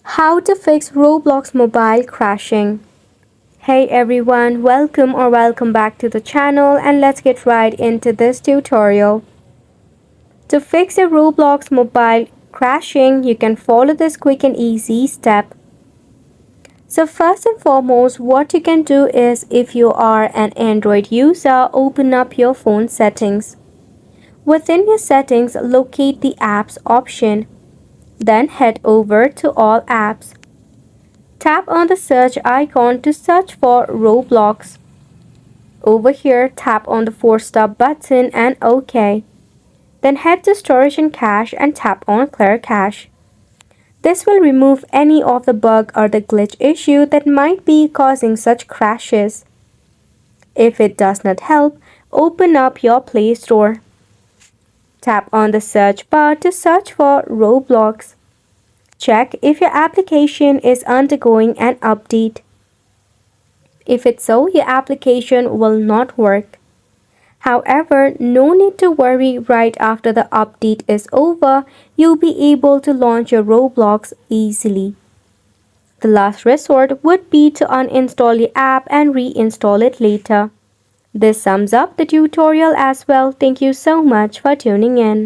How to fix Roblox mobile crashing. Hey everyone, welcome back to the channel, and let's get right into this tutorial. To fix a Roblox mobile crashing, you can follow this quick and easy step. So first and foremost, what you can do is, if you are an Android user, open up your phone settings. Within your settings, locate the apps option. Then head over to all apps. Tap on the search icon to search for Roblox. Over here, tap on the 4-star button and OK. Then head to Storage and Cache and tap on Clear Cache. This will remove any of the bug or the glitch issue that might be causing such crashes. If it does not help, open up your Play Store. Tap on the search bar to search for Roblox. Check if your application is undergoing an update. If it's so, your application will not work. However, no need to worry, right after the update is over, you'll be able to launch your Roblox easily. The last resort would be to uninstall the app and reinstall it later. This sums up the tutorial as well. Thank you so much for tuning in.